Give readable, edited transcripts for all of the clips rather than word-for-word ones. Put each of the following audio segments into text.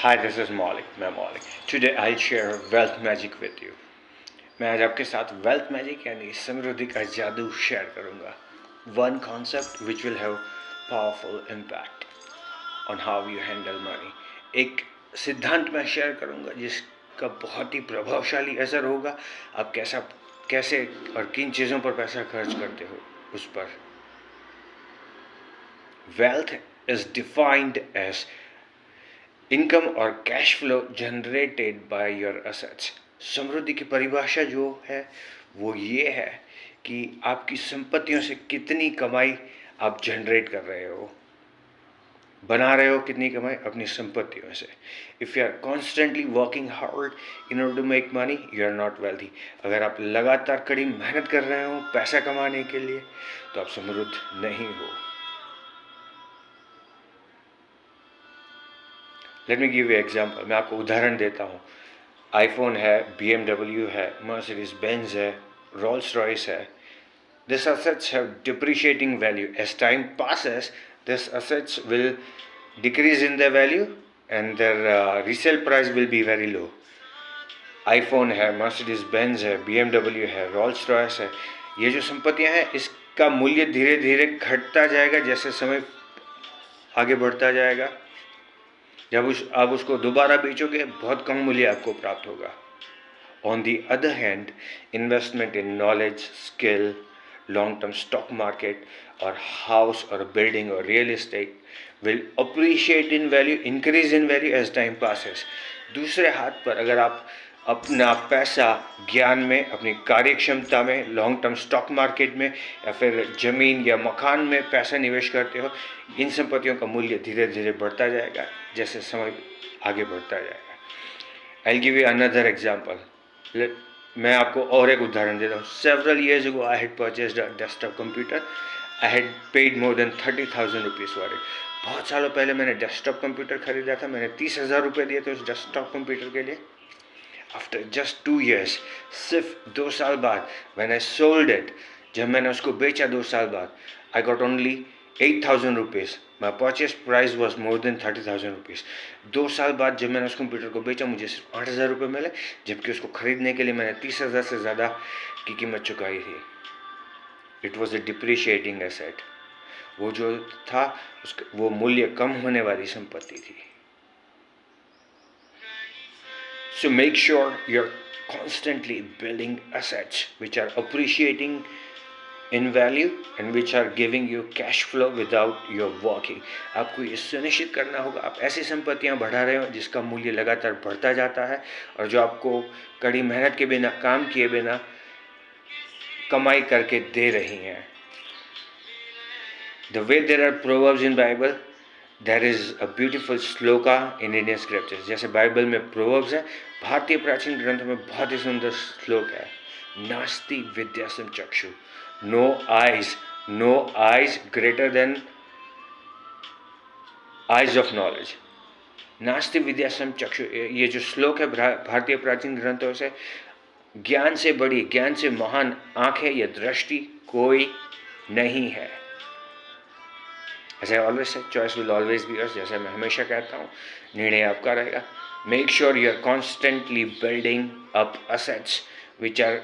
Hi, this is Malik. मैं Malik. Today I'll share wealth magic with you. मैं आज आपके साथ wealth magic यानी समृद्धि का जादू शेयर करूँगा. One concept which will have powerful impact on how you handle money. एक सिद्धांत मैं शेयर करूँगा जिसका बहुत ही प्रभावशाली असर होगा. आप कैसे और किन चीज़ों पर पैसा खर्च करते हो उस पर. Wealth is defined as income और cash flow generated by your assets. समृद्धि की परिभाषा जो है वो ये है कि आपकी संपत्तियों से कितनी कमाई आप जनरेट कर रहे हो, बना रहे हो कितनी कमाई अपनी संपत्तियों से. If you are constantly working hard in order to make money, you are not wealthy. अगर आप लगातार कड़ी मेहनत कर रहे हो पैसा कमाने के लिए तो आप समृद्ध नहीं हो. Let me give you example. मैं आपको उदाहरण देता हूँ. आईफोन है, BMW है, मर्सिडीज बेंज है, रोल्स रॉयस है. This assets have depreciating value. As time passes, this assets will decrease in their value and their resale price will be very low. IPhone है, मर्सिडीज बेंज है, BMW है, Rolls Royce है. ये जो संपत्तियाँ हैं इसका मूल्य धीरे धीरे घटता जाएगा जैसे समय आगे बढ़ता जाएगा. जब आप उसको दोबारा बेचोगे बहुत कम मूल्य आपको प्राप्त होगा. On the other hand, investment in knowledge, skill, long term stock market और हाउस और बिल्डिंग और real estate will appreciate in value, increase in value as time passes. दूसरे हाथ पर अगर आप अपना पैसा ज्ञान में, अपनी कार्यक्षमता में, लॉन्ग टर्म स्टॉक मार्केट में या फिर ज़मीन या मकान में पैसा निवेश करते हो, इन संपत्तियों का मूल्य धीरे धीरे बढ़ता जाएगा जैसे समय आगे बढ़ता जाएगा. I give you another example. मैं आपको और एक उदाहरण देता हूँ. Several years ago I had purchased a desktop computer. I had paid more than 30,000 rupees for it. बहुत सालों पहले मैंने डेस्कटॉप कंप्यूटर खरीदा था. मैंने 30,000 रुपये दिए थे उस डेस्कटॉप कंप्यूटर के लिए. आफ्टर जस्ट 2 years, सिर्फ 2 साल बाद, when I sold it, जब मैंने उसको बेचा 2 साल बाद, I got only 8,000 rupees. My purchase price was more than 30,000 rupees. 2 साल बाद जब मैंने उस कंप्यूटर को बेचा मुझे सिर्फ 8,000 रुपये मिले, जबकि उसको खरीदने के लिए मैंने 30,000 से ज़्यादा की कीमत चुकाई थी. It was a depreciating asset. वो जो था वो मूल्य कम होने वाली संपत्ति थी. So make sure you're constantly building assets which are appreciating in value and which are giving you cash flow without your working. आपको ये सुनिश्चित करना होगा आप ऐसी संपत्तियां बढ़ा रहे हो जिसका मूल्य लगातार बढ़ता जाता है और जो आपको कड़ी मेहनत के बिना, काम किए बिना कमाई करके दे रही हैं. The way there are proverbs in Bible, there is a beautiful shloka in Indian scriptures. जैसे बाइबल में प्रोवर्ब्स है, भारतीय प्राचीन ग्रंथों में बहुत ही सुंदर श्लोक है. नास्ति विद्यासम चक्षु, no eyes greater than eyes of knowledge. नास्ति विद्यासम चक्षु, ये जो श्लोक है भारतीय प्राचीन ग्रंथों से, ज्ञान से बड़ी, ज्ञान से महान आंखें या दृष्टि कोई नहीं है. As I always say, choice will always be yours. जैसे मैं हमेशा कहता हूँ, निर्णय आपका रहेगा. Make sure you are constantly building up assets which are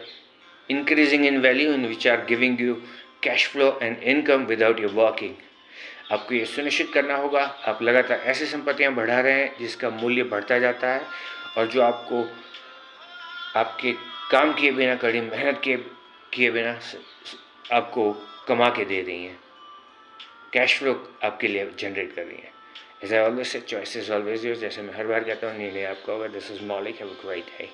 increasing in value and which are giving you cash flow and income without your working. आपको ये सुनिश्चित करना होगा आप लगातार ऐसी संपत्तियाँ बढ़ा रहे हैं जिसका मूल्य बढ़ता जाता है और जो आपको आपके काम किए बिना, कड़ी मेहनत किए बिना आपको कमा के दे रही हैं, कैश फ्लो आपके लिए जनरेट कर रही है. As I always say, choice is always yours. जैसे मैं हर बार कहता हूँ, निर्णय आपका होगा. This is Maulik. Have a great day.